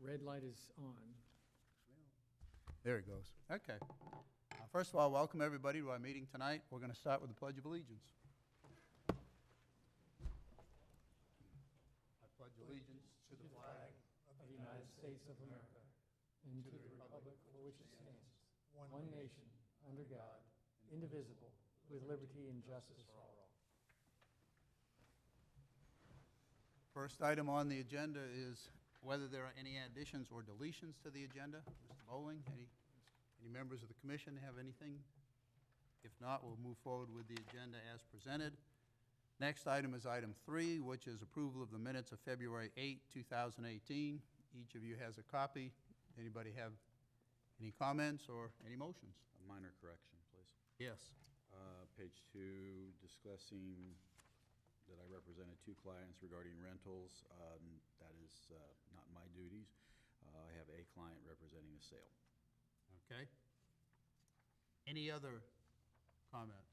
Red light is on. There it goes. Okay. First of all, welcome everybody to our meeting tonight. We're going to start with the Pledge of Allegiance. I pledge allegiance to the flag Of the United States of America, and to the republic for which it stands, one nation, under God, indivisible, with liberty and justice for all. First item on the agenda is whether there are any additions or deletions to the agenda. Mr. Bowling, any members of the commission have anything? If not, we'll move forward with the agenda as presented. Next item is item 3, which is approval of the minutes of February 8, 2018. Each of you has a copy. Anybody have any comments or any motions? A minor correction, please. Yes. Page 2, discussing that I represented 2 clients regarding rentals. That is not my duties. I have a client representing a sale. Okay. Any other comments?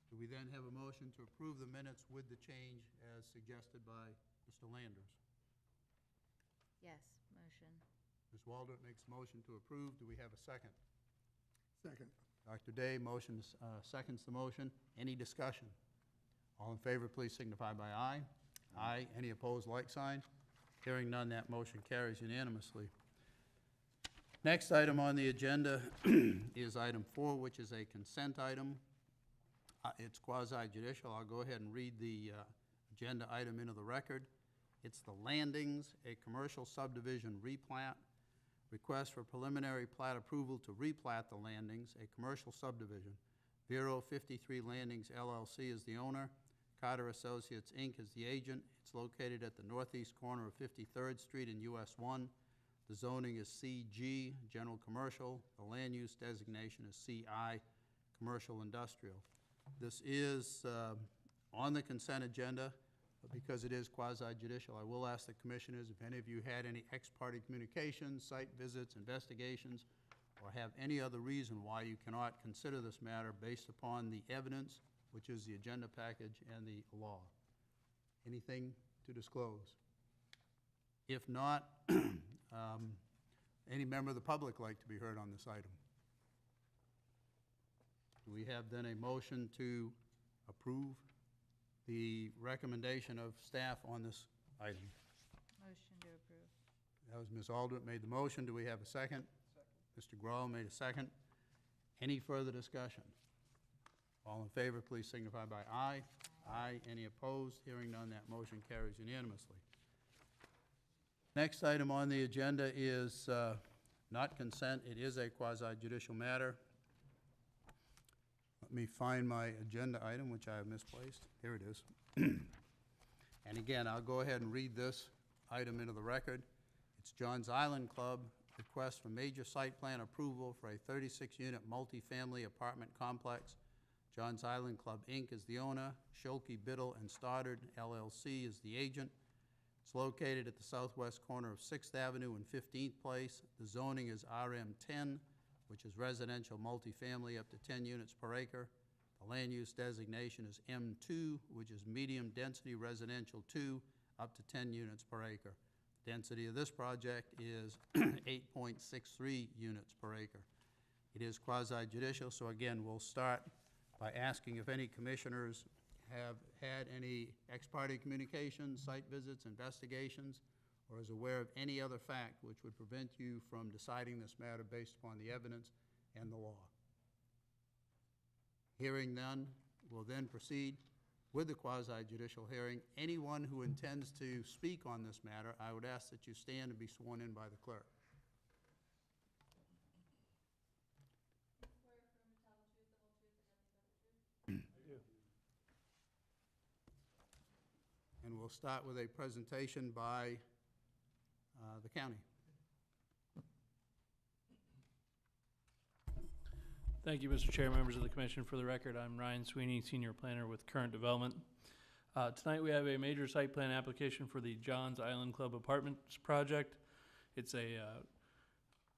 Do we then have a motion to approve the minutes with the change as suggested by Mr. Landers? Yes, motion. Ms. Waldrop makes a motion to approve. Do we have a second? Second. Dr. Day seconds the motion. Any discussion? All in favor, please signify by aye. Aye. Any opposed, like sign? Hearing none, that motion carries unanimously. Next item on the agenda is item 4, which is a consent item. It's quasi-judicial. I'll go ahead and read the agenda item into the record. It's the Landings, a commercial subdivision replat. Request for preliminary plat approval to replat the Landings, a commercial subdivision. Bureau 53 Landings LLC is the owner. Carter Associates, Inc. is the agent. It's located at the northeast corner of 53rd Street and US 1. The zoning is CG, general commercial. The land use designation is CI, commercial industrial. This is on the consent agenda, but because it is quasi-judicial, I will ask the commissioners if any of you had any ex parte communications, site visits, investigations, or have any other reason why you cannot consider this matter based upon the evidence, which is the agenda package and the law. Anything to disclose? If not, any member of the public like to be heard on this item? Do we have then a motion to approve the recommendation of staff on this item? Motion to approve. That was Ms. Aldrich made the motion. Do we have a second? Second. Mr. Grohl made a second. Any further discussion? All in favor, please signify by aye. Aye. Any opposed? Hearing none, that motion carries unanimously. Next item on the agenda is not consent. It is a quasi-judicial matter. Let me find my agenda item, which I have misplaced. Here it is. And again, I'll go ahead and read this item into the record. It's John's Island Club, request for major site plan approval for a 36-unit multifamily apartment complex. John's Island Club, Inc. is the owner. Schulke, Biddle, and Stoddard, LLC is the agent. It's located at the southwest corner of 6th Avenue and 15th Place. The zoning is RM10, which is residential multifamily up to 10 units per acre. The land use designation is M2, which is medium density residential 2, up to 10 units per acre. The density of this project is 8.63 units per acre. It is quasi-judicial, so again, we'll start by asking if any commissioners have had any ex parte communications, site visits, investigations, or is aware of any other fact which would prevent you from deciding this matter based upon the evidence and the law. Hearing none, we'll then proceed with the quasi-judicial hearing. Anyone who intends to speak on this matter, I would ask that you stand and be sworn in by the clerk. And we'll start with a presentation by the county. Thank you, Mr. Chair, members of the Commission. For the record, I'm Ryan Sweeney, Senior Planner with Current Development. Tonight we have a major site plan application for the John's Island Club Apartments project. It's a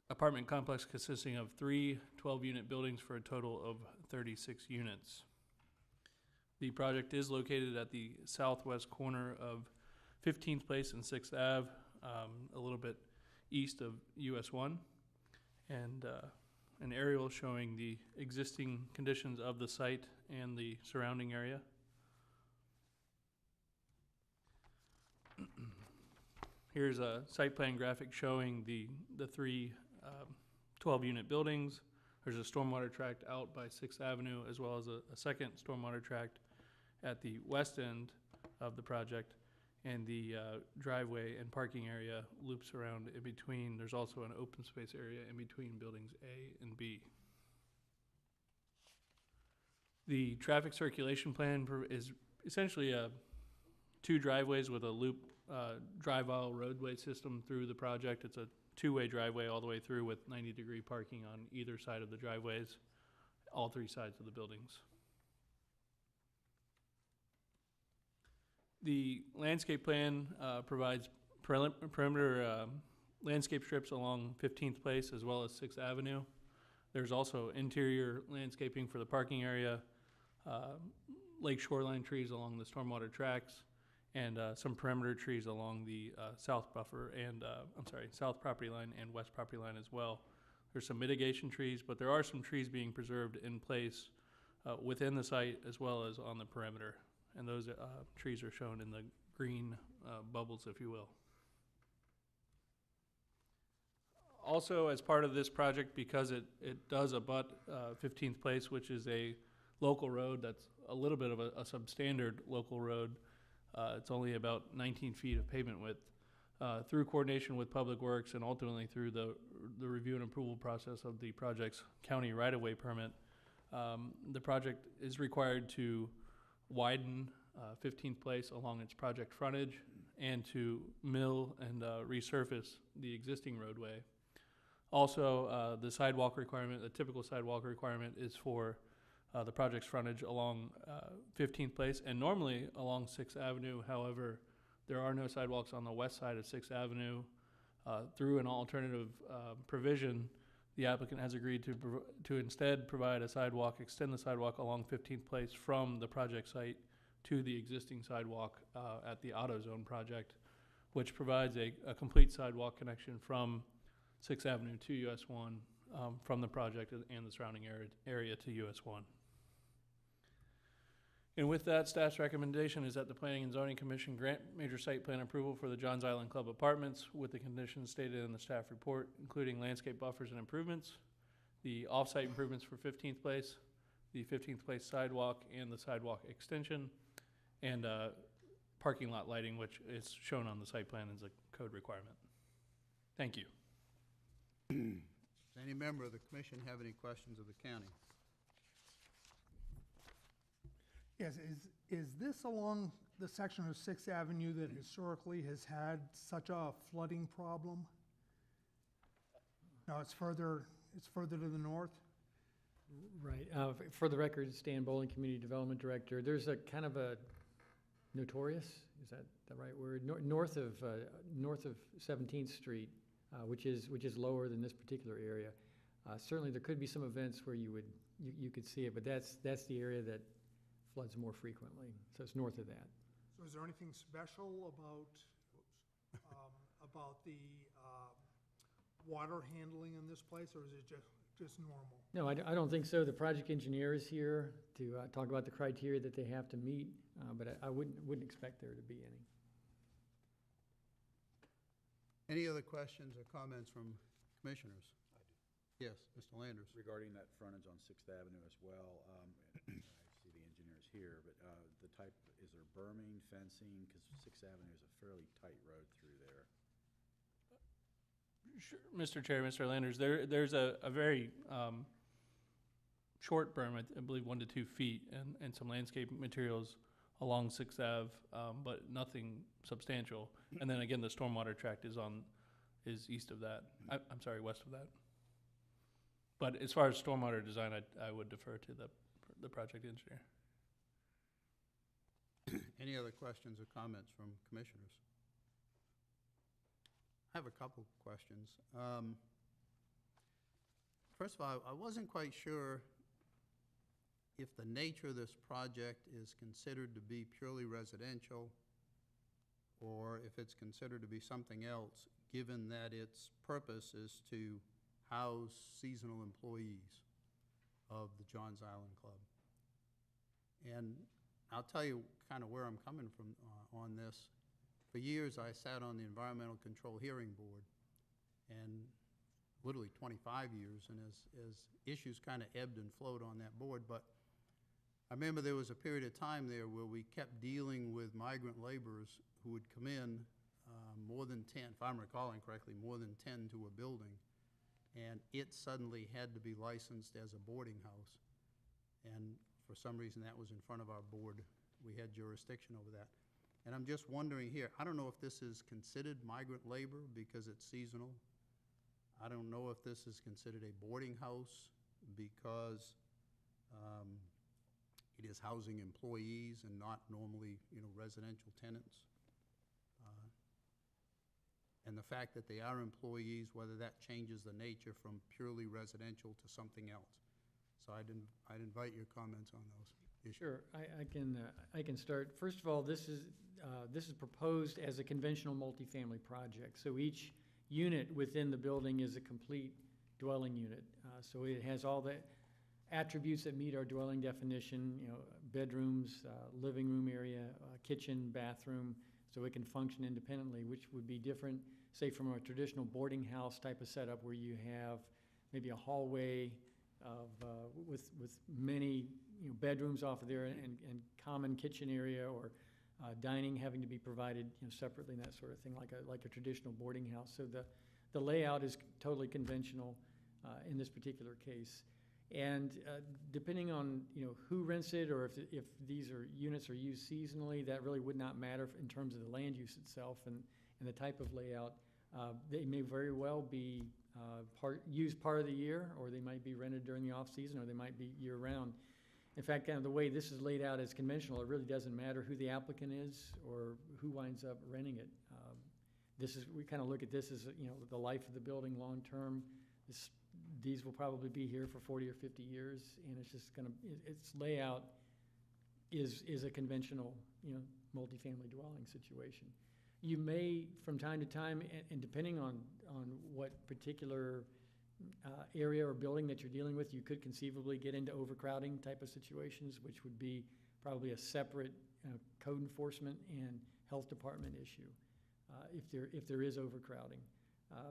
apartment complex consisting of 3 12-unit buildings for a total of 36 units. The project is located at the southwest corner of 15th Place and 6th Ave. a little bit east of US 1, and an aerial showing the existing conditions of the site and the surrounding area. Here's a site plan graphic showing the three 12-unit buildings. There's a stormwater tract out by 6th Avenue, as well as a second stormwater tract at the west end of the project, and the driveway and parking area loops around in between. There's also an open space area in between buildings A and B. The traffic circulation plan is essentially two driveways with a loop drive aisle roadway system through the project. It's a two-way driveway all the way through with 90-degree parking on either side of the driveways, all three sides of the buildings. The landscape plan provides perimeter landscape strips along 15th Place as well as 6th Avenue. There's also interior landscaping for the parking area, lake shoreline trees along the stormwater tracks, and some perimeter trees along the south buffer and, south property line and west property line as well. There's some mitigation trees, but there are some trees being preserved in place within the site as well as on the perimeter. And those trees are shown in the green bubbles, if you will. Also, as part of this project, because it does abut 15th Place, which is a local road that's a little bit of a substandard local road, it's only about 19 feet of pavement width. Through coordination with Public Works and ultimately through the review and approval process of the project's county right-of-way permit, the project is required to widen 15th Place along its project frontage and to mill and resurface the existing roadway. Also, the sidewalk requirement, the typical sidewalk requirement is for the project's frontage along 15th Place and normally along 6th Avenue. However, there are no sidewalks on the west side of 6th Avenue. Through an alternative provision, the applicant has agreed to instead provide a sidewalk, extend the sidewalk along 15th Place from the project site to the existing sidewalk at the AutoZone project, which provides a complete sidewalk connection from 6th Avenue to US 1 from the project and the surrounding area to US 1. And with that, staff's recommendation is that the Planning and Zoning Commission grant major site plan approval for the Johns Island Club Apartments with the conditions stated in the staff report, including landscape buffers and improvements, the off-site improvements for 15th Place, the 15th Place sidewalk and the sidewalk extension, and parking lot lighting, which is shown on the site plan as a code requirement. Thank you. Does any member of the commission have any questions of the county? Yes, is this along the section of 6th Avenue that historically has had such a flooding problem? No, it's further to the north? Right. For the record, Stan Bowling, Community Development Director. There's a kind of a notorious, is that the right word? North of 17th Street, which is lower than this particular area. Certainly, there could be some events where you could see it, but that's the area that floods more frequently. So it's north of that. So is there anything special about the water handling in this place, or is it just normal? No, I don't think so. The project engineer is here to talk about the criteria that they have to meet, but I wouldn't expect there to be any. Any other questions or comments from commissioners? I do. Yes, Mr. Landers. Regarding that frontage on 6th Avenue as well, I see the engineers here, but the type, is there berming, fencing? Because 6th Avenue is a fairly tight road through there. Sure, Mr. Chair, Mr. Landers, there's a very short berm, I believe 1 to 2 feet, and some landscape materials along 6th Ave, but nothing substantial. And then again, the stormwater tract is east of that. I'm sorry, west of that. But as far as stormwater design, I would defer to the project engineer. Any other questions or comments from commissioners? I have a couple questions. First of all, I wasn't quite sure if the nature of this project is considered to be purely residential or if it's considered to be something else, given that its purpose is to house seasonal employees of the Johns Island Club. And I'll tell you kind of where I'm coming from on this. For years, I sat on the Environmental Control Hearing Board, and literally 25 years, and as issues kind of ebbed and flowed on that board, but I remember there was a period of time there where we kept dealing with migrant laborers who would come in, more than 10, if I'm recalling correctly, more than 10 to a building, and it suddenly had to be licensed as a boarding house. And for some reason, that was in front of our board. We had jurisdiction over that. And I'm just wondering here, I don't know if this is considered migrant labor because it's seasonal. I don't know if this is considered a boarding house because it is housing employees and not normally, residential tenants. And the fact that they are employees, whether that changes the nature from purely residential to something else. So I'd invite your comments on those issues. Sure, I can start. First of all, this is proposed as a conventional multifamily project. So each unit within the building is a complete dwelling unit. So it has all the attributes that meet our dwelling definition, bedrooms, living room area, kitchen, bathroom, so it can function independently, which would be different, say, from a traditional boarding house type of setup where you have maybe a hallway with many bedrooms off of there and common kitchen area, or dining having to be provided separately and that sort of thing, like a traditional boarding house. So the layout is totally conventional in this particular case. And depending on who rents it, or if these units are used seasonally, that really would not matter in terms of the land use itself and the type of layout. They may very well be used part of the year, or they might be rented during the off-season, or they might be year-round. In fact, kind of the way this is laid out as conventional, it really doesn't matter who the applicant is or who winds up renting it. We kind of look at this as the life of the building long-term. These will probably be here for 40 or 50 years, and it's just its layout is a conventional, multifamily dwelling situation. You may, from time to time, and depending on what particular area or building that you're dealing with, you could conceivably get into overcrowding type of situations, which would be probably a separate code enforcement and health department issue if there is overcrowding.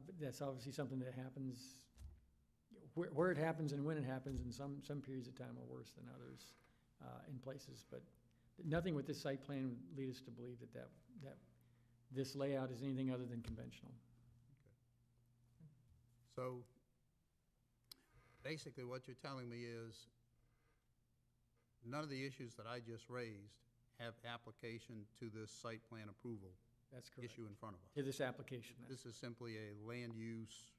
But that's obviously something that happens where it happens and when it happens, and some periods of time are worse than others in places. But nothing with this site plan would lead us to believe that this layout is anything other than conventional. So basically what you're telling me is none of the issues that I just raised have application to this site plan approval That's correct. issue in front of us. To this application. This is simply a land use.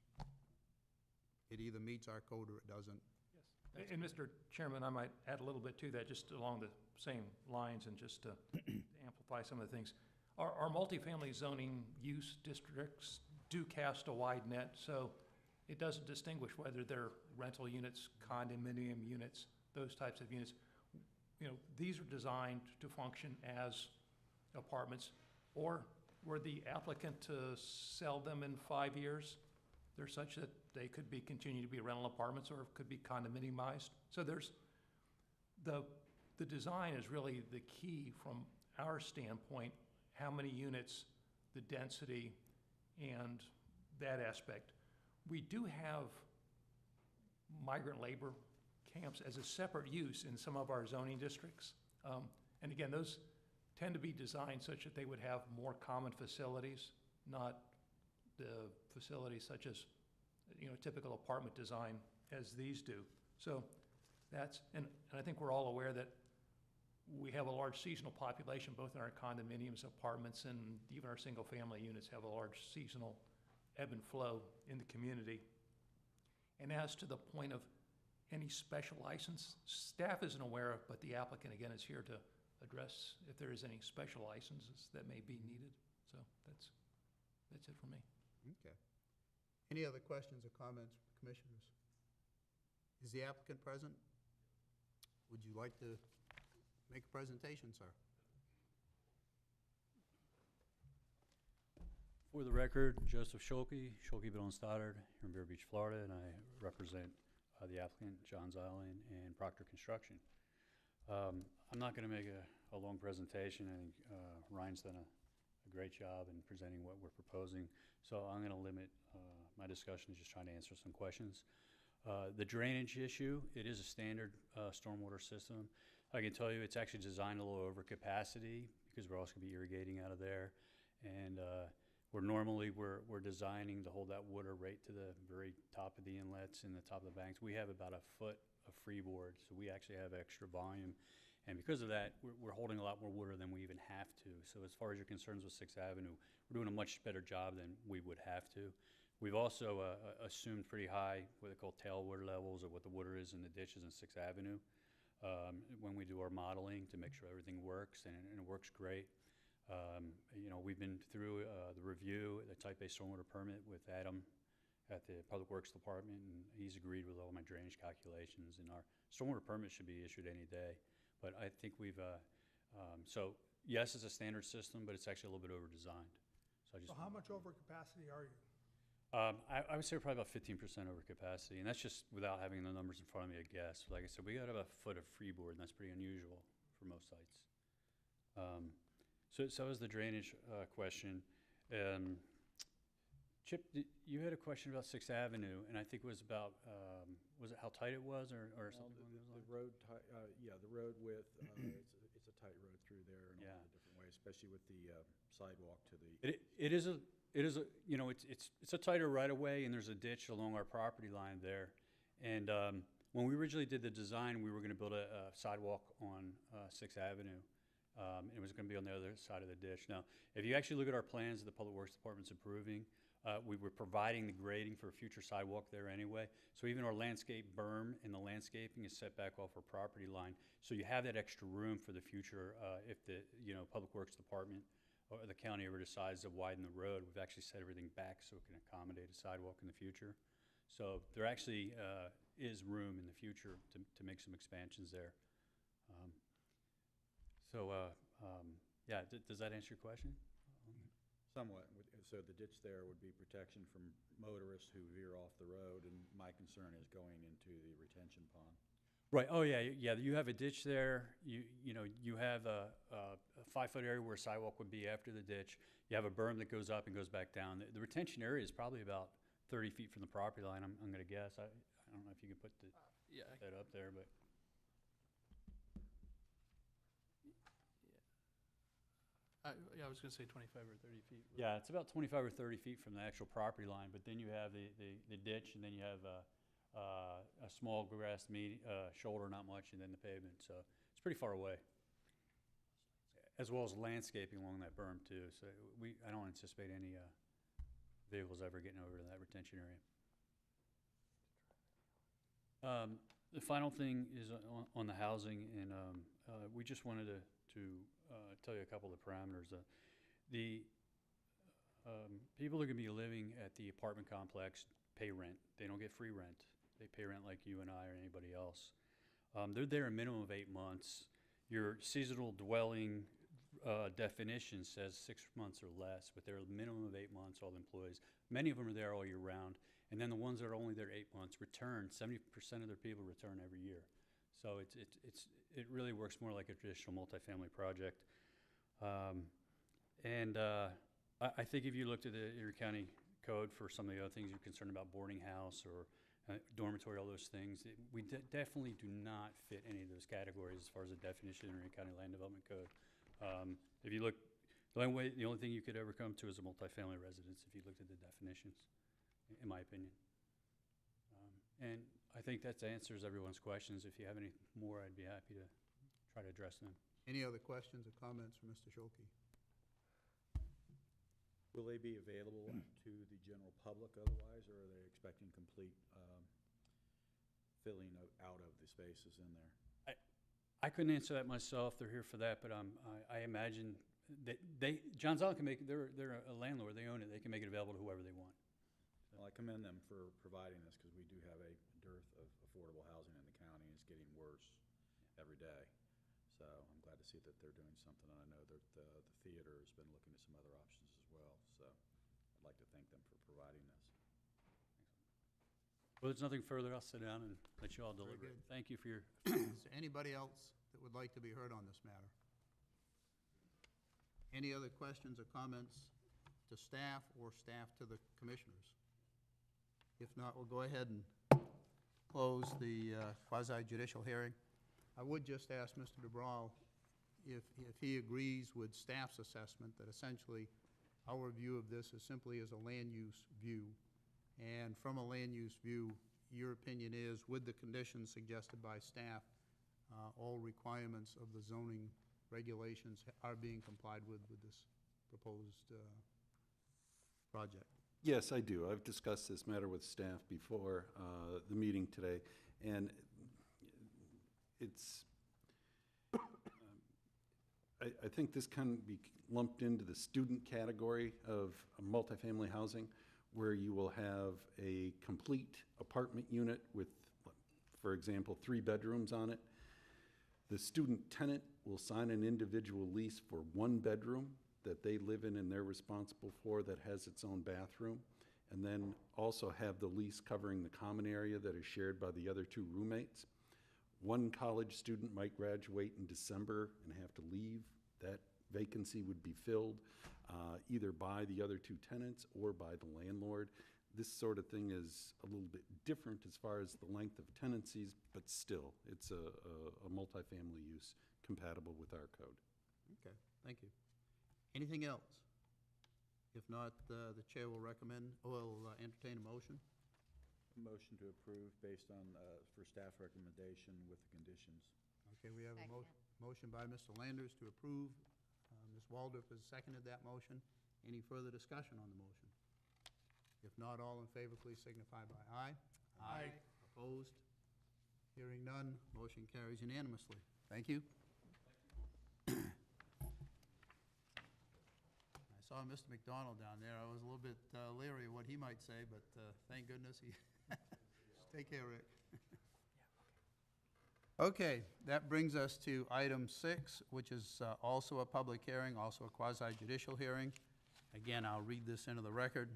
It either meets our code or it doesn't. Yes. And Mr. Chairman, I might add a little bit to that, just along the same lines and just to amplify some of the things. Our multifamily zoning use districts do cast a wide net, so it doesn't distinguish whether they're rental units, condominium units, those types of units. These are designed to function as apartments, or were the applicant to sell them in 5 years, they're such that they could continue to be rental apartments, or could be condominiumized. So there's the design is really the key from our standpoint, how many units, the density, and that aspect. We do have migrant labor camps as a separate use in some of our zoning districts. And again, those tend to be designed such that they would have more common facilities, not the facilities such as, typical apartment design as these do. So and I think we're all aware that we have a large seasonal population, both in our condominiums, apartments, and even our single-family units have a large seasonal ebb and flow in the community. And as to the point of any special license, staff isn't aware of, but the applicant, again, is here to address if there is any special licenses that may be needed. So that's it for me. Okay. Any other questions or comments, commissioners? Is the applicant present? Would you like to make a presentation, sir? For the record, Joseph Schulke, Bill and Stoddard, here in Vero Beach, Florida, and I represent the applicant, Johns Island and Proctor Construction. I'm not going to make a long presentation. I think Ryan's done a great job in presenting what we're proposing, so I'm going to limit my discussion to just trying to answer some questions. The drainage issue, it is a standard stormwater system. I can tell you it's actually designed a little over capacity because we're also going to be irrigating out of there. And we're designing to hold that water right to the very top of the inlets and the top of the banks. We have about a foot of freeboard, so we actually have extra volume. And because of that, we're holding a lot more water than we even have to. So as far as your concerns with 6th Avenue, we're doing a much better job than we would have to. We've also assumed pretty high, what they call tailwater levels, or what the water is in the ditches in 6th Avenue when we do our modeling to make sure everything works, and it works great. You know, we've been through the review, the type-based stormwater permit with Adam at the Public Works Department, and he's agreed with all my drainage calculations, and our stormwater permit should be issued any day. But I think we've, so yes, it's a standard system, but it's actually a little bit over-designed. So how much over capacity are you? I would say we're probably about 15% over capacity, and that's just without having the numbers in front of me, I guess. Like I said, we got about a foot of freeboard, and that's pretty unusual for most sites. So is the drainage question. Chip, you had a question about 6th Avenue, and I think it was about, was it how tight it was, or something along those lines? The road, yeah, the road width, it's a tight road through there in a lot of different ways, especially with the sidewalk to the. It is a, you know, it's a tighter right-of-way, and there's a ditch along our property line there. And when we originally did the design, we were going to build a sidewalk on 6th Avenue. And it was going to be on the other side of the ditch. Now, if you actually look at our plans that the Public Works Department's approving, we were providing the grading for a future sidewalk there anyway. So even our landscape berm and the landscaping is set back off our property line. So you have that extra room for the future if the, you know, Public Works Department or the county ever decides to widen the road. We've actually set everything back so it can accommodate a sidewalk in the future. So there actually is room in the future to make some expansions there. Yeah, does that answer your question? Somewhat. So the ditch there would be protection from motorists who veer off the road, and my concern is going into the retention pond. Right, oh yeah, you have a ditch there, you know, you have a 5-foot area where a sidewalk would be after the ditch. You have a berm that goes up and goes back down. The retention area is probably about 30 feet from the property line, I'm gonna guess. I don't know if you can put that up there, but. I was gonna say 25 or 30 feet. Yeah, it's about 25 or 30 feet from the actual property line, but then you have the ditch, and then you have a small grass shoulder, not much, and then the pavement, so it's pretty far away. As well as landscaping along that berm too, so I don't anticipate any vehicles ever getting over to that retention area. The final thing is on the housing, and we just wanted to tell you a couple of the parameters. The people who are going to be living at the apartment complex pay rent. They don't get free rent. They pay rent like you and I or anybody else. They're there a minimum of 8 months. Your seasonal dwelling definition says 6 months or less, but they're a minimum of 8 months, all the employees. Many of them are there all year round. And then the ones that are only there 8 months return. 70% of their people return every year. So it really works more like a traditional multifamily project. I think if you looked at the Erie County Code for some of the other things you're concerned about, boarding house or dormitory, all those things, we definitely do not fit any of those categories as far as the definition in the Erie County Land Development Code. If you look, the only thing you could ever come to is a multifamily residence if you looked at the definitions, in my opinion. And I think that answers everyone's questions. If you have any more, I'd be happy to try to address them. Any other questions or comments for Mr. Schulke? Will they be available to the general public otherwise, or are they expecting complete filling out of the spaces in there? I couldn't answer that myself. They're here for that, but I imagine that Johns Island can make, they're a landlord, they own it, they can make it available to whoever they want. Well, I commend them for providing this, because we do have a dearth of affordable housing in the county, and it's getting worse every day. So I'm glad to see that they're doing something, and I know that the theater has been looking at some other options as well. So Well, there's nothing further. I'll sit down and let you all Very deliberate. good. Thank you for your, Is there anybody else that would like to be heard on this matter? Any other questions or comments to staff or staff to the commissioners? If not, we'll go ahead and close the quasi judicial hearing. I would just ask Mr. DeBral if he agrees with staff's assessment that essentially our view of this is simply as a land use view. And from a land use view, your opinion is, with the conditions suggested by staff, all requirements of the zoning regulations are being complied with this proposed project. Yes, I do. I've discussed this matter with staff before the meeting today, and it's, I think this can be lumped into the student category of multifamily housing, where you will have a complete apartment unit with, for example, 3 bedrooms on it. The student tenant will sign an individual lease for 1 bedroom that they live in and they're responsible for, that has its own bathroom, and then also have the lease covering the common area that is shared by the other 2 roommates. One college student might graduate in December and have to leave. That vacancy would be filled either by the other 2 tenants or by the landlord. This sort of thing is a little bit different as far as the length of tenancies, but still, it's a multifamily use compatible with our code. Okay, thank you. Anything else? If not, the chair will entertain a motion. Motion to approve based on, for staff recommendation with the conditions. Okay, we have a Second. motion by Mr. Landers to approve. Ms. Waldrop has seconded that motion. Any further discussion on the motion? If not, all in favor, please signify by aye. Aye. Opposed? Hearing none, motion carries unanimously. Thank you. I saw Mr. McDonald down there. I was a little bit leery of what he might say, but thank goodness he, take care, Rick. Okay, that brings us to item 6, which is also a public hearing, also a quasi-judicial hearing. Again, I'll read this into the record.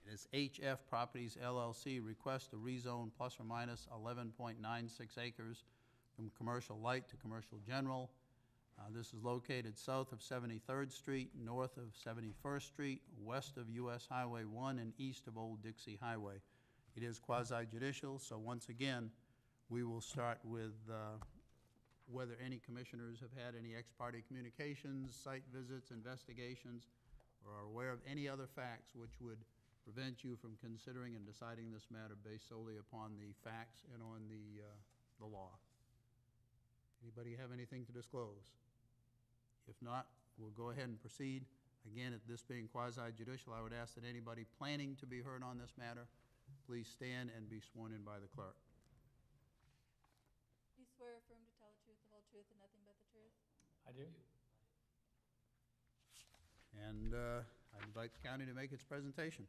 It is HF Properties LLC request to rezone plus or minus 11.96 acres from commercial light to commercial general. This is located south of 73rd Street, north of 71st Street, west of US Highway 1, and east of Old Dixie Highway. It is quasi-judicial, so once again, we will start with whether any commissioners have had any ex parte communications, site visits, investigations, or are aware of any other facts which would prevent you from considering and deciding this matter based solely upon the facts and on the law. Anybody have anything to disclose? If not, we'll go ahead and proceed. Again, at this being quasi-judicial, I would ask that anybody planning to be heard on this matter, please stand and be sworn in by the clerk. Do you swear or affirm to tell the truth, the whole truth, and nothing but the truth? I do. And I invite the county to make its presentation.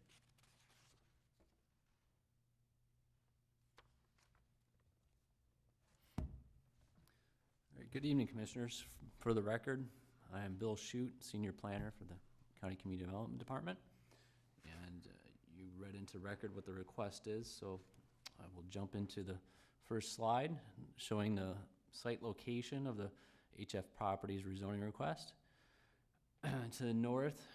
All right, good evening, Commissioners. For the record, I am Bill Shute, Senior Planner for the County Community Development Department. And you read into record what the request is, so I will jump into the first slide showing the site location of the HF Properties rezoning request. To the north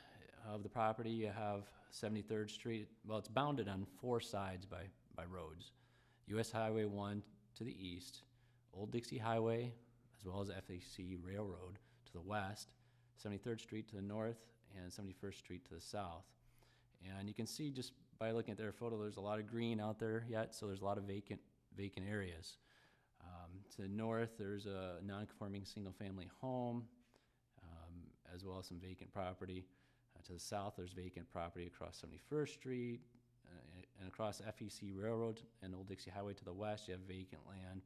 of the property, you have 73rd Street. Well, it's bounded on 4 sides by roads. US Highway 1 to the east, Old Dixie Highway, as well as FAC Railroad to the west, 73rd Street to the north, and 71st Street to the south. And you can see just by looking at their photo, there's a lot of green out there yet, so there's a lot of vacant areas. To the north, there's a non-conforming single-family home, as well as some vacant property. To the south, there's vacant property across 71st Street, and across FEC Railroad and Old Dixie Highway to the west, you have vacant land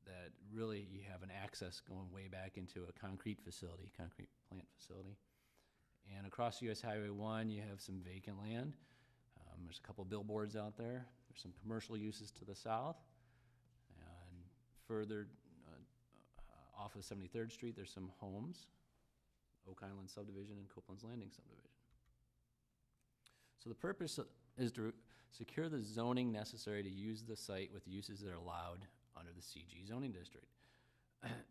that really you have an access going way back into a concrete plant facility. And across US Highway 1, you have some vacant land. There's a couple billboards out there. There's some commercial uses to the south. And further off of 73rd Street, there's some homes, Oak Island subdivision and Copeland's Landing subdivision. So the purpose is to secure the zoning necessary to use the site with uses that are allowed under the CG zoning district.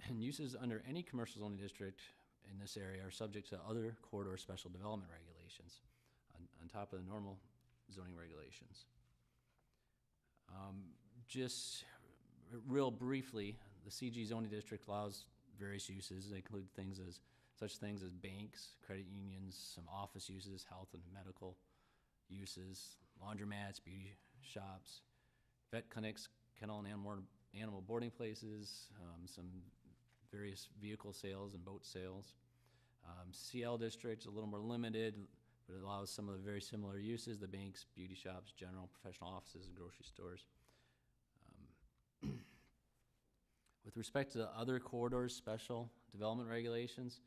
And uses under any commercial zoning district in this area are subject to other corridor special development regulations on top of the normal zoning regulations. Just real briefly, the CG zoning district allows various uses. They include such things as banks, credit unions, some office uses, health and medical uses, laundromats, beauty shops, vet clinics, kennel and animal boarding places, some various vehicle sales and boat sales. CL district's a little more limited, but it allows some of the very similar uses, the banks, beauty shops, general professional offices, and grocery stores. With respect to the other corridors, special development regulations,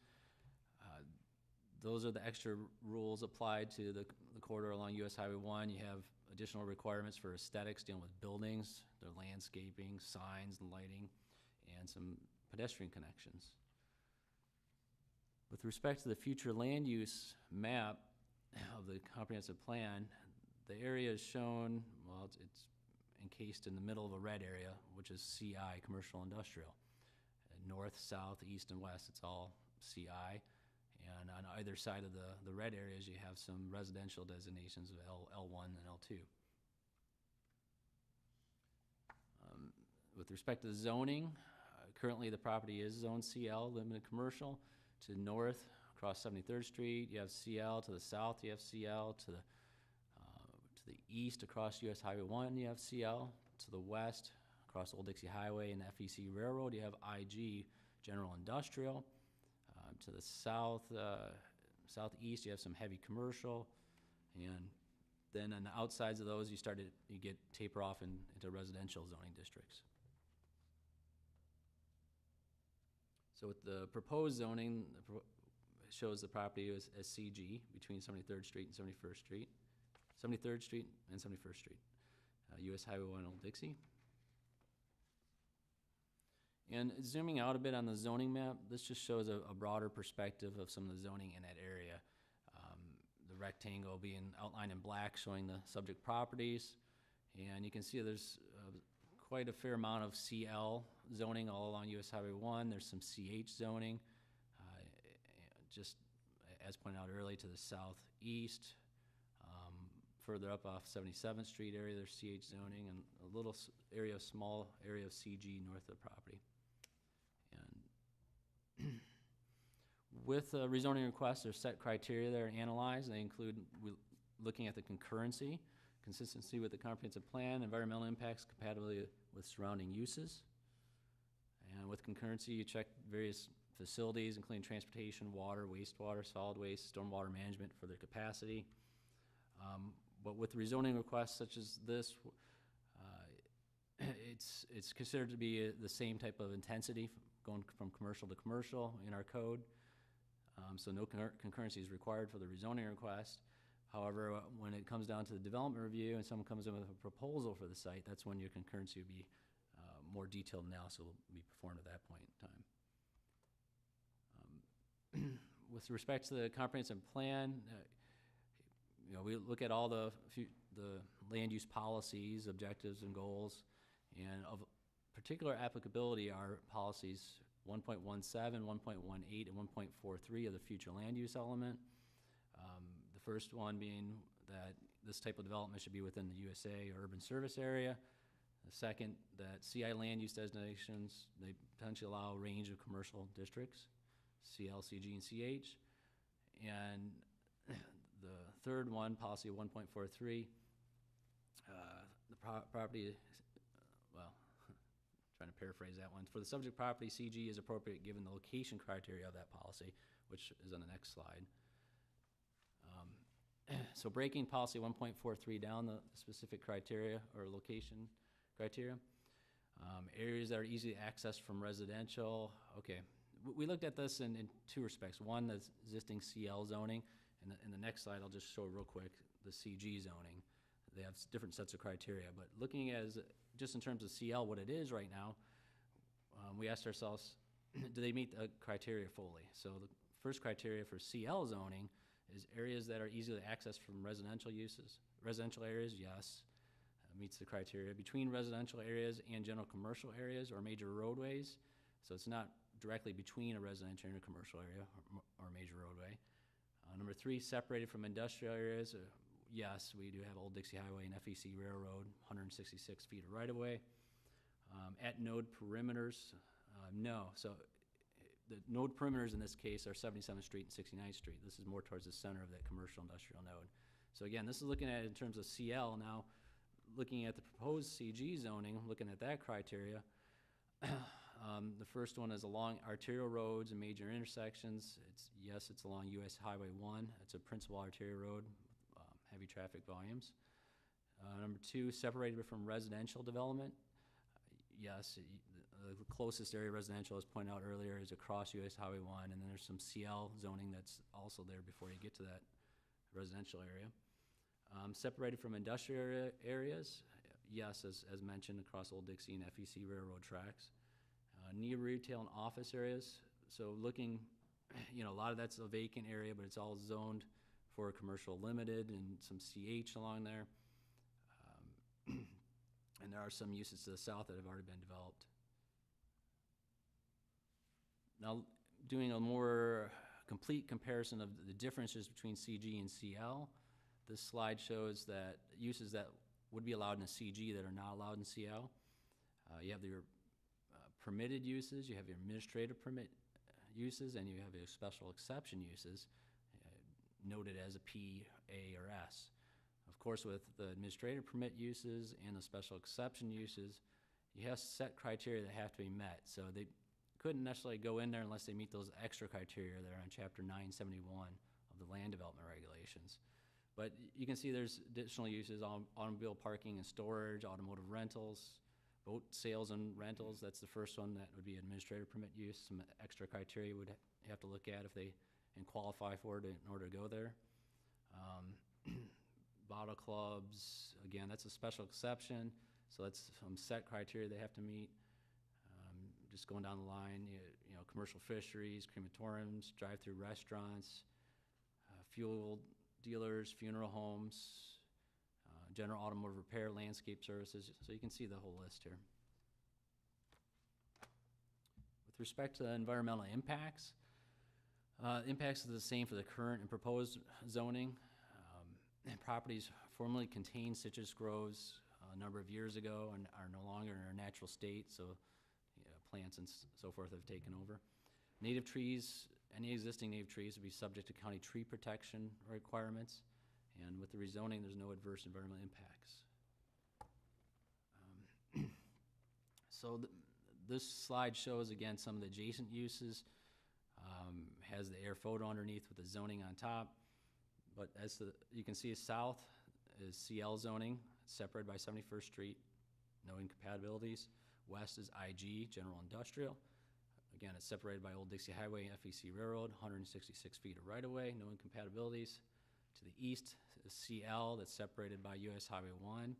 those are the extra rules applied to the corridor along US Highway 1. You have additional requirements for aesthetics dealing with buildings, their landscaping, signs and lighting, and some pedestrian connections. With respect to the future land use map of the comprehensive plan, the area is shown, well, it's encased in the middle of a red area, which is CI, commercial industrial. North, south, east, and west, it's all CI. And on either side of the red areas, you have some residential designations of L1 and L2. With respect to the zoning, currently the property is zoned CL, limited commercial. To the north, across 73rd Street, you have CL. To the south, you have CL. To the east, across US Highway 1, you have CL. To the west, across Old Dixie Highway and FEC Railroad, you have IG, general industrial. To the south, southeast, you have some heavy commercial, and then on the outsides of those, you get taper off into residential zoning districts. So with the proposed zoning, it shows the property as CG between 73rd Street and 71st Street, 73rd Street and 71st Street, US Highway 1 Old Dixie. And zooming out a bit on the zoning map, this just shows a broader perspective of some of the zoning in that area. The rectangle being outlined in black showing the subject properties. And you can see there's quite a fair amount of CL zoning all along US Highway 1. There's some CH zoning, just as pointed out earlier, to the southeast. Further up off 77th Street area, there's CH zoning, and a little small area of CG north of the property. And with rezoning requests, there's set criteria that are analyzed, and they include looking at the concurrency, consistency with the comprehensive plan, environmental impacts, compatibility with surrounding uses. And with concurrency, you check various facilities, including transportation, water, wastewater, solid waste, stormwater management for their capacity. But with rezoning requests such as this, it's considered to be the same type of intensity going from commercial to commercial in our code. So no concurrency is required for the rezoning request. However, when it comes down to the development review and someone comes in with a proposal for the site, that's when your concurrency would be more detailed analysis will be performed at that point in time. With respect to the comprehensive plan, we look at all the land use policies, objectives, and goals, and of particular applicability are policies 1.17, 1.18, and 1.43 of the future land use element. The first one being that this type of development should be within the USA or urban service area. The second, that CI land use designations, they potentially allow a range of commercial districts, CL, CG, and CH. And the third one, policy 1.43, the property, well, trying to paraphrase that one. For the subject property, CG is appropriate given the location criteria of that policy, which is on the next slide. So breaking policy 1.43 down, the specific criteria or location criteria. Areas that are easy to access from residential. Okay, we looked at this in two respects. One, the existing CL zoning, and in the next slide, I'll just show real quick the CG zoning. They have different sets of criteria, but looking as just in terms of CL, what it is right now, we asked ourselves, do they meet the criteria fully? So the first criteria for CL zoning Is areas that are easily accessed from residential uses. Residential areas, yes, meets the criteria. Between residential areas and general commercial areas or major roadways, so it's not directly between a residential and a commercial area or major roadway. Number 3, separated from industrial areas. Yes, we do have Old Dixie Highway and FEC Railroad, 166 feet of right-of-way. At node perimeters, no. So the node perimeters in this case are 77th Street and 69th Street. This is more towards the center of that commercial industrial node. So again, this is looking at it in terms of CL. Now, looking at the proposed CG zoning, looking at that criteria, the first one is along arterial roads and major intersections. It's along US Highway 1. It's a principal arterial road, heavy traffic volumes. Number 2, separated from residential development. Yes, the closest area residential, as pointed out earlier, is across US Highway 1, and then there's some CL zoning that's also there before you get to that residential area. Separated from industrial areas, yes, as mentioned, across Old Dixie and FEC Railroad tracks. Near retail and office areas, so looking, a lot of that's a vacant area, but it's all zoned for commercial limited and some CH along there. And there are some uses to the south that have already been developed. Now, doing a more complete comparison of the differences between CG and CL, this slide shows that uses that would be allowed in a CG that are not allowed in CL. You have your permitted uses, you have your administrative permit uses, and you have your special exception uses, noted as a P, A, or S. Of course, with the administrative permit uses and the special exception uses, you have set criteria that have to be met. So they couldn't necessarily go in there unless they meet those extra criteria that are on Chapter 971 of the Land Development Regulations. But you can see there's additional uses, automobile parking and storage, automotive rentals, boat sales and rentals. That's the first one. That would be administrative permit use. Some extra criteria would have to look at if they and qualify for it in order to go there. Bottle clubs, again, that's a special exception. So that's some set criteria they have to meet. Just going down the line, commercial fisheries, crematoriums, drive-through restaurants, fuel dealers, funeral homes, general automotive repair, landscape services. So you can see the whole list here. With respect to the environmental impacts, impacts are the same for the current and proposed zoning. Properties formerly contained citrus groves a number of years ago and are no longer in their natural state, so plants and so forth have taken over. Native trees, any existing native trees would be subject to county tree protection requirements, and with the rezoning, there's no adverse environmental impacts. This slide shows, again, some of the adjacent uses. Has the air photo underneath with the zoning on top. But you can see south is CL zoning, separated by 71st Street, no incompatibilities. West is IG, general industrial. Again, it's separated by Old Dixie Highway and FEC Railroad, 166 feet of right-of-way, no incompatibilities. To the east is CL, that's separated by US Highway 1, and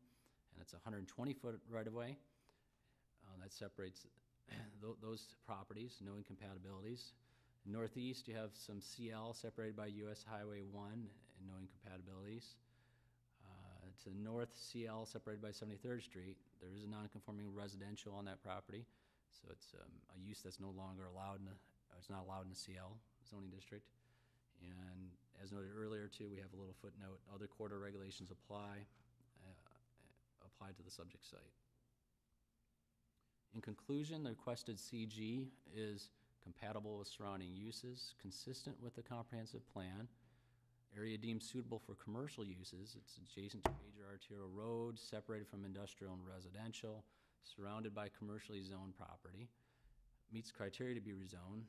it's 120-foot right-of-way. That separates those properties, no incompatibilities. Northeast, you have some CL separated by US Highway 1 and no incompatibilities. To the north, CL separated by 73rd Street. There is a non-conforming residential on that property, so it's a use that's no longer allowed it's not allowed in the CL zoning district. And as noted earlier too, we have a little footnote, other corridor regulations apply to the subject site. In conclusion, the requested CG is compatible with surrounding uses, consistent with the comprehensive plan. Area deemed suitable for commercial uses. It's adjacent to major arterial roads, separated from industrial and residential, surrounded by commercially zoned property. Meets criteria to be rezoned.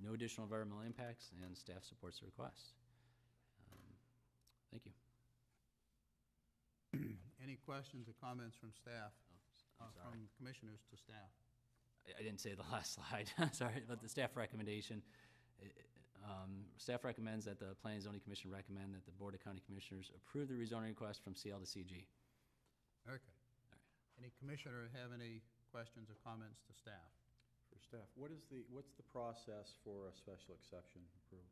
No additional environmental impacts, and staff supports the request. Thank you. Any questions or comments from staff? I'm sorry. From commissioners to staff? I didn't say the last slide, sorry, but the staff recommendation. Staff recommends that the Planning and Zoning Commission recommend that the Board of County Commissioners approve the rezoning request from CL to CG. Okay. All right. Any commissioner have any questions or comments to staff? For staff, what's the process for a special exception approval?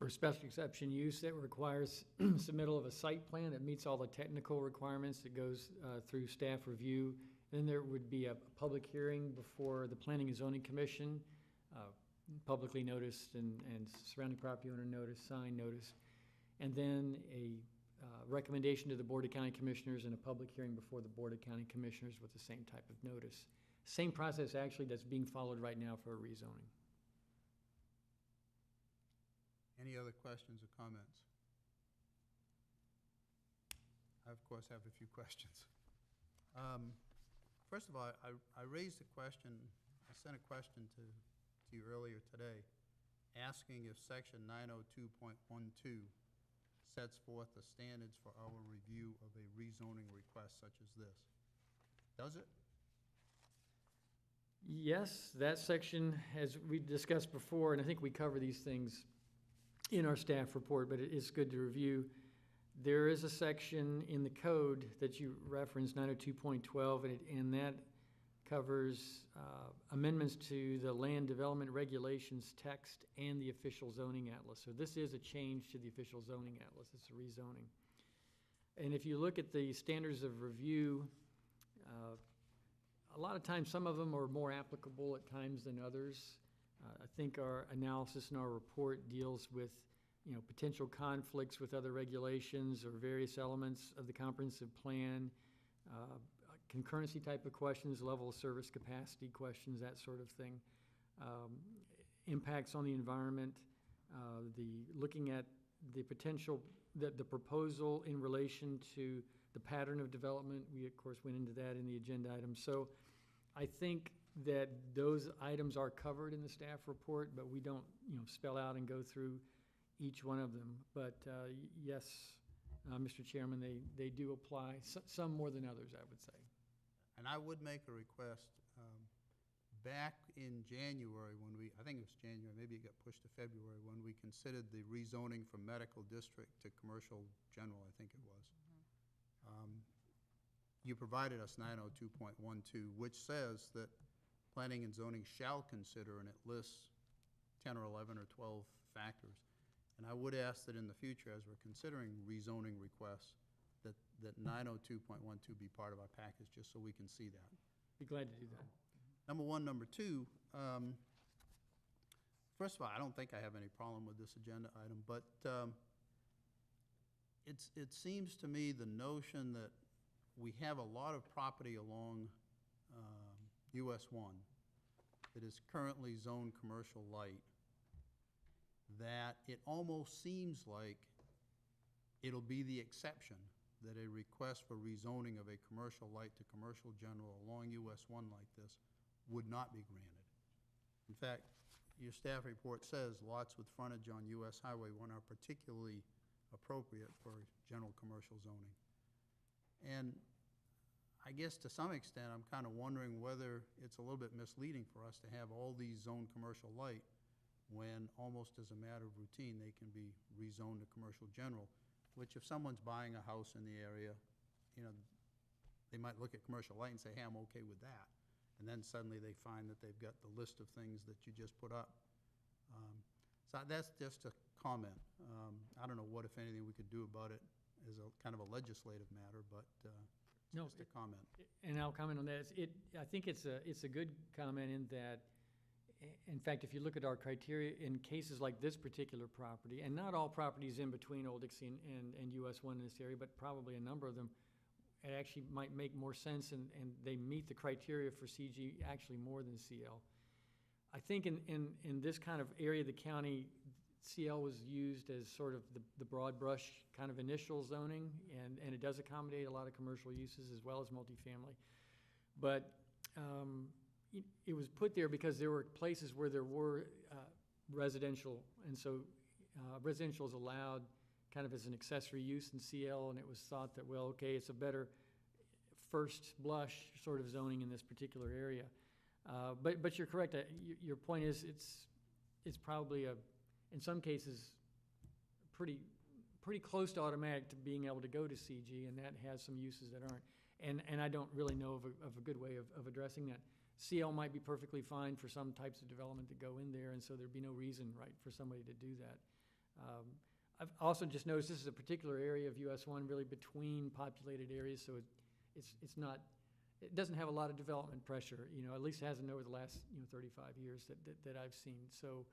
for special exception use that requires submittal of a site plan that meets all the technical requirements, that goes through staff review. Then there would be a public hearing before the Planning and Zoning Commission, publicly noticed and surrounding property owner notice, sign notice. And then a recommendation to the Board of County Commissioners and a public hearing before the Board of County Commissioners with the same type of notice. Same process actually that's being followed right now for a rezoning. Any other questions or comments? I, of course, have a few questions. First of all, I raised a question, I sent a question to you earlier today, asking if section 902.12 sets forth the standards for our review of a rezoning request such as this. Does it? Yes, that section, as we discussed before, and I think we cover these things in our staff report, but it is good to review. There is a section in the code that you referenced, 902.12, and that covers amendments to the land development regulations text and the official zoning atlas. So this is a change to the official zoning atlas. It's a rezoning. And if you look at the standards of review, a lot of times some of them are more applicable at times than others. I think our analysis in our report deals with potential conflicts with other regulations or various elements of the comprehensive plan, concurrency type of questions, level of service capacity questions, that sort of thing, impacts on the environment, looking at the potential, the proposal in relation to the pattern of development. We, of course, went into that in the agenda item. So I think that those items are covered in the staff report, but we don't spell out and go through each one of them. But yes, Mr. Chairman, they do apply, some more than others, I would say. And I would make a request, back in January when I think it was January, maybe it got pushed to February, when we considered the rezoning from medical district to commercial general, I think it was. You provided us 902.12, which says that planning and zoning shall consider, and it lists 10 or 11 or 12 factors. And I would ask that in the future, as we're considering rezoning requests, that 902.12 be part of our package, just so we can see that. Be glad to do that. Number one. Number two, first of all, I don't think I have any problem with this agenda item, but it seems to me the notion that we have a lot of property along US 1 that is currently zoned commercial light, that it almost seems like it'll be the exception that a request for rezoning of a commercial light to commercial general along US 1 like this would not be granted. In fact, your staff report says lots with frontage on US Highway 1 are particularly appropriate for general commercial zoning. And I guess to some extent, I'm kind of wondering whether it's a little bit misleading for us to have all these zoned commercial light when almost as a matter of routine, they can be rezoned to commercial general, which if someone's buying a house in the area, they might look at commercial light and say, hey, I'm okay with that. And then suddenly they find that they've got the list of things that you just put up. So that's just a comment. I don't know what, if anything, we could do about it as a kind of a legislative matter, but No, just a comment. And I'll comment on that. I think it's a good comment in that, in fact, if you look at our criteria in cases like this particular property, and not all properties in between Old Dixie and US 1 in this area, but probably a number of them, it actually might make more sense, and they meet the criteria for CG actually more than CL. I think in this kind of area of the county, CL was used as sort of the broad brush kind of initial zoning, and it does accommodate a lot of commercial uses as well as multifamily. But it was put there because there were places where there were residential, and so residential is allowed kind of as an accessory use in CL, and it was thought that, well, okay, it's a better first blush sort of zoning in this particular area. But you're correct. Your point is it's probably in some cases pretty close to automatic to being able to go to CG, and that has some uses that aren't. And I don't really know of a good way of addressing that. CL might be perfectly fine for some types of development to go in there, and so there'd be no reason, right, for somebody to do that. I've also just noticed this is a particular area of US 1 really between populated areas, so it's not, it doesn't have a lot of development pressure, at least hasn't over the last, 35 years that I've seen. So,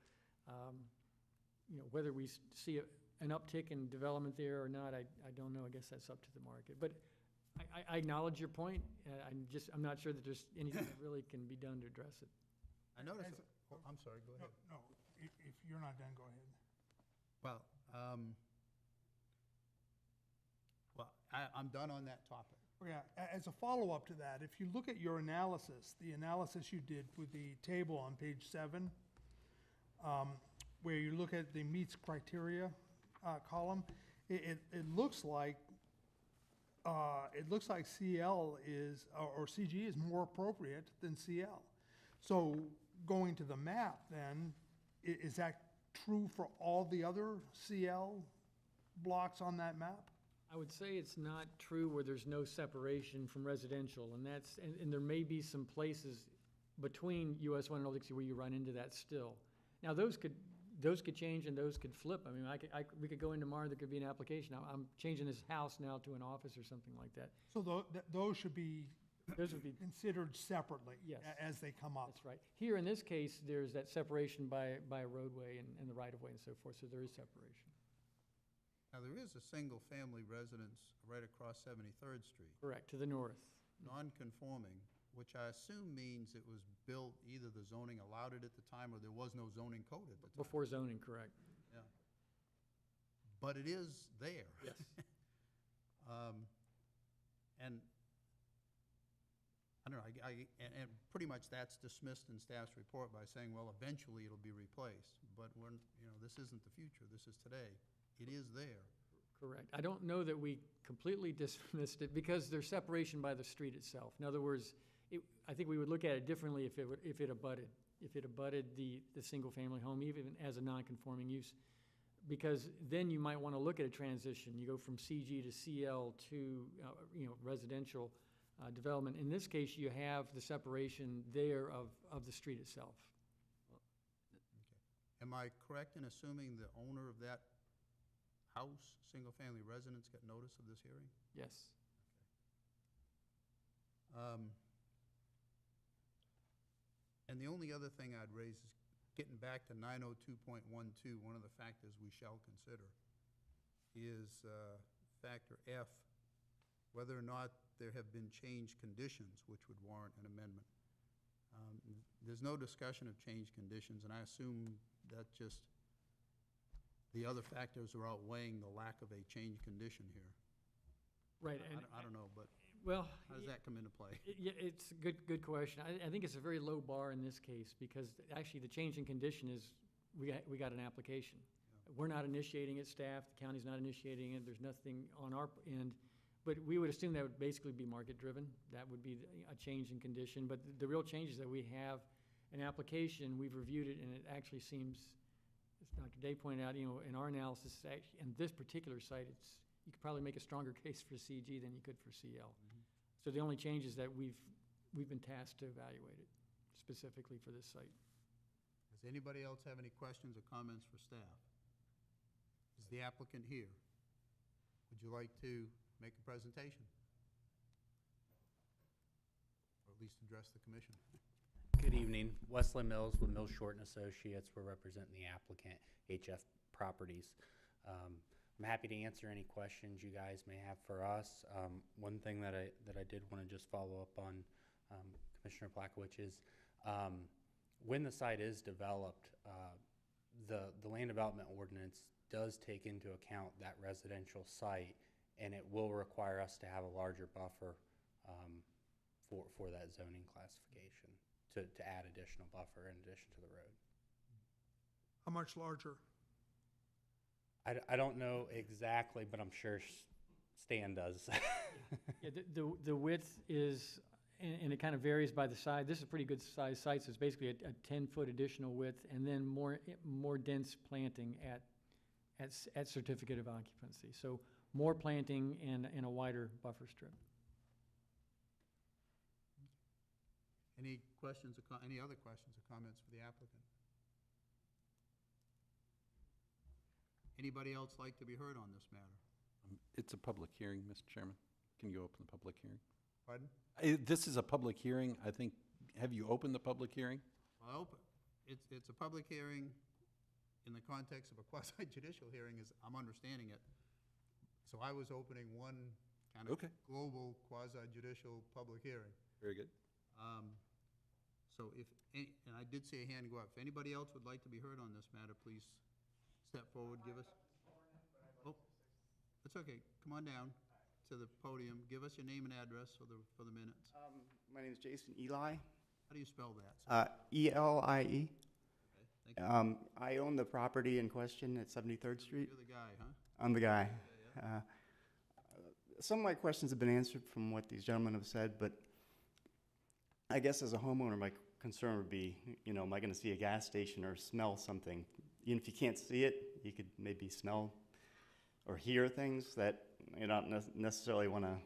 whether we see an uptick in development there or not, I don't know. I guess that's up to the market. But I acknowledge your point. I'm not sure that there's anything that really can be done to address it. I noticed, As- I'm sorry, go ahead. No, if you're not done, go ahead. Well, I'm done on that topic. Yeah, as a follow-up to that, if you look at your analysis, the analysis you did with the table on page 7, where you look at the meets criteria column, it looks like CL is, or CG is more appropriate than CL. So going to the map then, is that true for all the other CL blocks on that map? I would say it's not true where there's no separation from residential, and there may be some places between US 1 and Old Dixie where you run into that still. Now, those could change and those could flip. I mean, we could go in tomorrow, there could be an application. I'm changing this house now to an office or something like that. So those should be Those would be, considered separately Yes. as they come up. that's right. Here, in this case, there's that separation by a roadway and the right-of-way and so forth, so there is separation. Now, there is a single-family residence right across 73rd Street, Correct, to the north. non-conforming, which I assume means it was built, either the zoning allowed it at the time or there was no zoning code at the time. Before zoning, correct. Yeah. But it is there. Yes. And I don't know, and pretty much that's dismissed in staff's report by saying, well, eventually it'll be replaced. But this isn't the future, this is today. It is there. Correct. I don't know that we completely dismissed it because there's separation by the street itself. In other words, I think we would look at it differently if it abutted. If it abutted the single-family home, even as a non-conforming use. Because then you might want to look at a transition. You go from CG to CL to, residential development. In this case, you have the separation there of the street itself. Am I correct in assuming the owner of that house, single-family residence, got notice of this hearing? Yes. And the only other thing I'd raise is getting back to 902.12, one of the factors we shall consider is factor F, whether or not there have been changed conditions which would warrant an amendment. There's no discussion of changed conditions, and I assume that just the other factors are outweighing the lack of a changed condition here. Right. I don't know, but Well, how does that come into play? Yeah, it's a good question. I think it's a very low bar in this case because actually the change in condition is we got an application. We're not initiating it, staff, the county's not initiating it, there's nothing on our end. But we would assume that would basically be market-driven. That would be a change in condition. But the real change is that we have an application, we've reviewed it, and it actually seems, as Dr. Day pointed out, in our analysis, in this particular site, you could probably make a stronger case for CG than you could for CL. So the only change is that we've been tasked to evaluate it specifically for this site. Does anybody else have any questions or comments for staff? Is the applicant here? Would you like to make a presentation? Or at least address the commission? Good evening. Wesley Mills with Mills Short and Associates. We're representing the applicant, HF Properties. I'm happy to answer any questions you guys may have for us. One thing that I did want to just follow up on, Commissioner Plakowicz, is when the site is developed, the land development ordinance does take into account that residential site, and it will require us to have a larger buffer for that zoning classification to add additional buffer in addition to the road. How much larger? I don't know exactly, but I'm sure Stan does. Yeah, the width is, and it kind of varies by the side. This is a pretty good size site, so it's basically a 10-foot additional width, and then more dense planting at certificate of occupancy. So more planting and a wider buffer strip. Any questions or any other questions or comments for the applicant? Anybody else like to be heard on this matter? It's a public hearing, Mr. Chairman. Can you open the public hearing? Pardon? This is a public hearing. I think, have you opened the public hearing? Well, it's a public hearing in the context of a quasi-judicial hearing, as I'm understanding it. So I was opening one kind of Okay. global quasi-judicial public hearing. Very good. So and I did see a hand go up. If anybody else would like to be heard on this matter, please step forward, give us. Oh, that's okay. Come on down to the podium. Give us your name and address for the minutes. My name is Jason Eli, How do you spell that, sir? E-L-I-E. Okay, thank you. I own the property in question at 73rd Street. You're the guy, huh? I'm the guy. Some of my questions have been answered from what these gentlemen have said, but I guess as a homeowner, my concern would be, you know, am I going to see a gas station or smell something? Even if you can't see it, you could maybe smell or hear things that you don't necessarily want to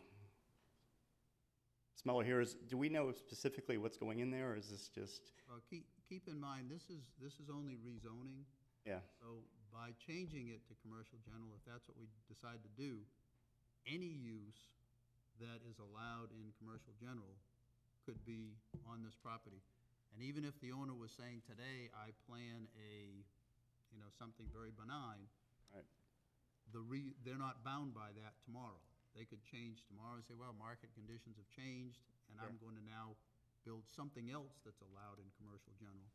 smell or hear. Do we know specifically what's going in there, or is this just? Well, keep in mind, this is only rezoning. Yeah. So by changing it to commercial general, if that's what we decide to do, any use that is allowed in commercial general could be on this property. And even if the owner was saying today, I plan something very benign, Right. they're not bound by that tomorrow. They could change tomorrow and say, well, market conditions have changed, and I'm going to now build something else that's allowed in commercial general.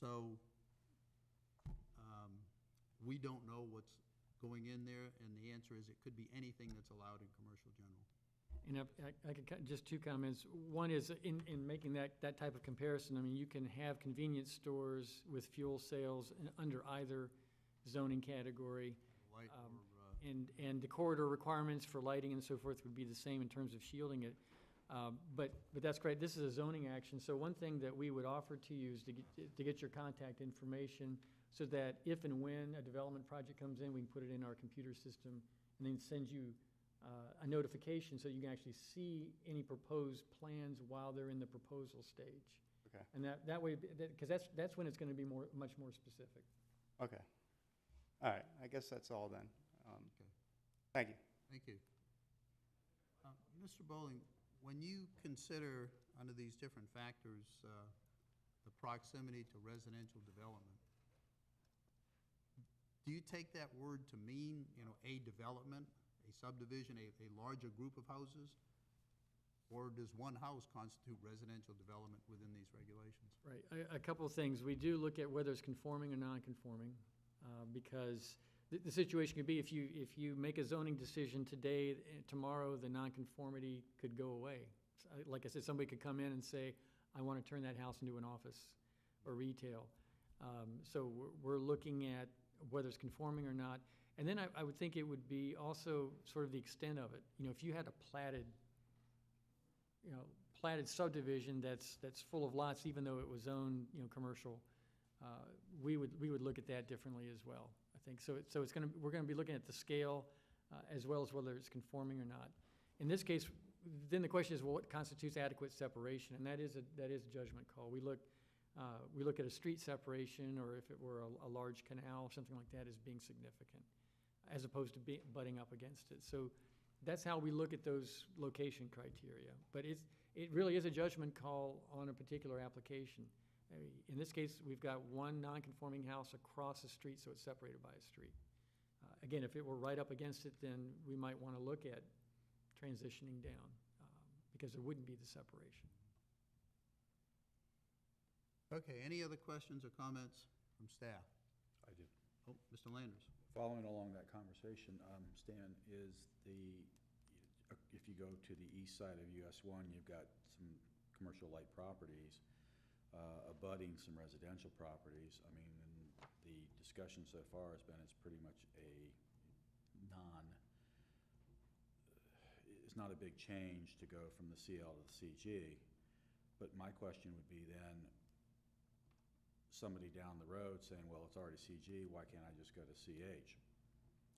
So we don't know what's going in there, and the answer is it could be anything that's allowed in commercial general. And I could, just two comments. One is, in making that type of comparison, I mean, you can have convenience stores with fuel sales under either zoning category. Light And the corridor requirements for lighting and so forth would be the same in terms of shielding it. But that's great. This is a zoning action. So one thing that we would offer to you is to get your contact information so that if and when a development project comes in, we can put it in our computer system and then send you a notification so you can actually see any proposed plans while they're in the proposal stage. Okay. And that way, because that's when it's going to be much more specific. Okay. All right. I guess that's all then. Okay. Thank you. Thank you. Mr. Bowling, when you consider, under these different factors, the proximity to residential development, do you take that word to mean, a development, a subdivision, a larger group of houses? Or does one house constitute residential development within these regulations? Right. A couple of things. We do look at whether it's conforming or non-conforming, because the situation could be if you make a zoning decision today, tomorrow the non-conformity could go away. Like I said, somebody could come in and say, I want to turn that house into an office or retail. So we're looking at whether it's conforming or not. And then I would think it would be also sort of the extent of it. If you had a platted subdivision that's full of lots, even though it was zoned, commercial, we would look at that differently as well, I think. So we're gonna be looking at the scale as well as whether it's conforming or not. In this case, then the question is, well, what constitutes adequate separation? And that is a judgment call. We look at a street separation, or if it were a large canal or something like that, as being significant, as opposed to butting up against it. So that's how we look at those location criteria. But it really is a judgment call on a particular application. In this case, we've got one non-conforming house across the street, so it's separated by a street. Again, if it were right up against it, then we might want to look at transitioning down, because there wouldn't be the separation. Okay, any other questions or comments from staff? I do. Oh, Mr. Landers. Following along that conversation, Stan, if you go to the east side of US 1, you've got some commercial light properties abutting some residential properties. I mean, and the discussion so far has been it's pretty much it's not a big change to go from the CL to the CG. But my question would be then, somebody down the road saying, well, it's already CG, why can't I just go to CH?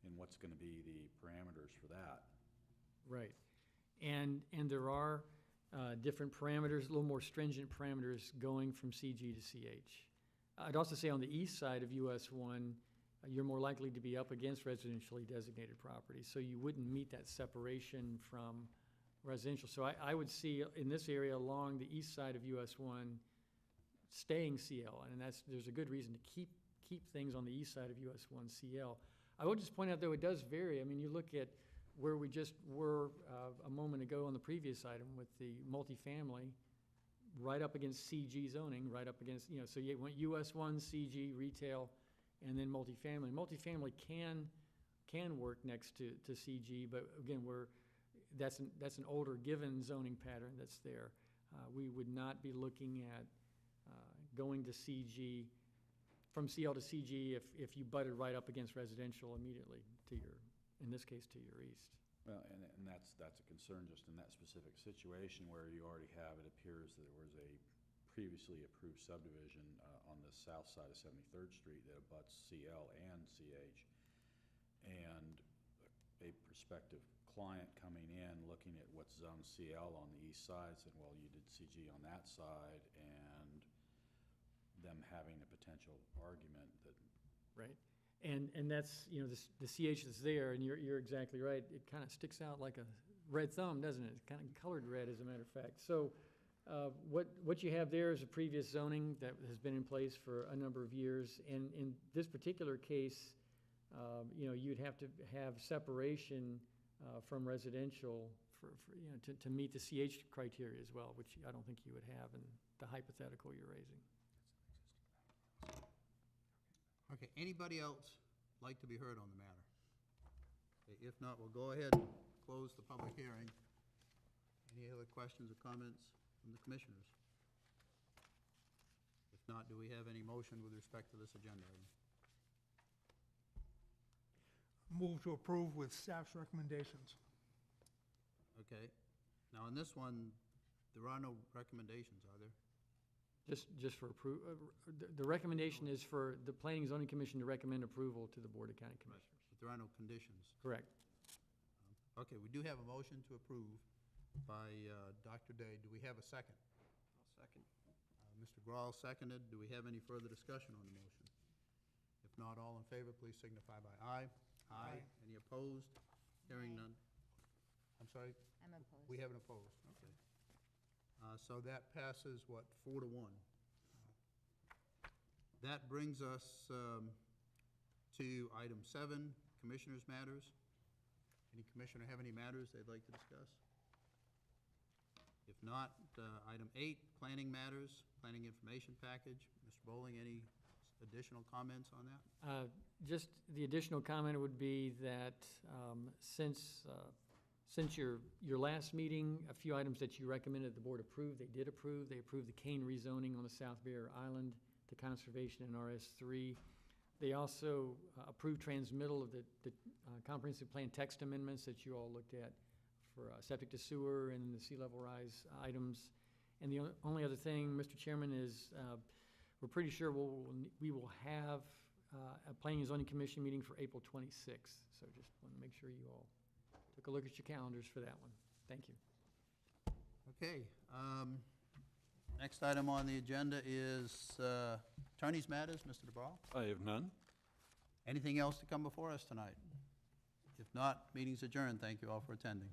And what's going to be the parameters for that? Right. And there are different parameters, a little more stringent parameters going from CG to CH. I'd also say on the east side of US 1, you're more likely to be up against residentially designated properties. So you wouldn't meet that separation from residential. So I would see in this area along the east side of US 1 staying CL, and there's a good reason to keep things on the east side of US 1 CL. I will just point out, though, it does vary. I mean, you look at where we just were a moment ago on the previous item with the multifamily, right up against CG zoning, right up against, so you went US 1, CG, retail, and then multifamily. Multifamily can work next to CG, but again, that's an older given zoning pattern that's there. We would not be looking at going to CG, from CL to CG if you butted right up against residential immediately to your, in this case, to your east. Well, and that's a concern just in that specific situation where you already have, it appears that there was a previously approved subdivision on the south side of 73rd Street that abuts CL and CH. And a prospective client coming in, looking at what's zone CL on the east side, said, well, you did CG on that side, and them having a potential argument that. Right. And that's, the CH that's there, and you're exactly right. It kind of sticks out like a red thumb, doesn't it? It's kind of colored red, as a matter of fact. So what you have there is a previous zoning that has been in place for a number of years. And in this particular case, you'd have to have separation from residential to meet the CH criteria as well, which I don't think you would have in the hypothetical you're raising. Okay, anybody else like to be heard on the matter? Okay, if not, we'll go ahead and close the public hearing. Any other questions or comments from the commissioners? If not, do we have any motion with respect to this agenda item? Move to approve with staff's recommendations. Okay, now in this one, there are no recommendations, are there? Just for the recommendation is for the Planning and Zoning Commission to recommend approval to the Board of County Commissioners. But there are no conditions. Correct. Okay, we do have a motion to approve by Dr. Day. Do we have a second? I'll second. Mr. Grawl seconded. Do we have any further discussion on the motion? If not, all in favor, please signify by aye. Aye. Any opposed? Hearing Nay. none. I'm sorry? I'm opposed. We haven't opposed, okay. So that passes, what, 4-1? That brings us to item 7, Commissioners' Matters. Any commissioner have any matters they'd like to discuss? If not, item 8, Planning Matters, Planning Information Package. Mr. Bowling, any additional comments on that? Just the additional comment would be that since your last meeting, a few items that you recommended the board approve, they did approve. They approved the cane rezoning on the South Bear Island to conservation in RS3. They also approved transmittal of the comprehensive plan text amendments that you all looked at for septic to sewer and the sea level rise items. And the only other thing, Mr. Chairman, is we're pretty sure we will have a Planning and Zoning Commission meeting for April 26th. So just want to make sure you all took a look at your calendars for that one. Thank you. Okay. Next item on the agenda is Attorney's Matters. Mr. DeBraw? I have none. Anything else to come before us tonight? If not, meeting's adjourned. Thank you all for attending.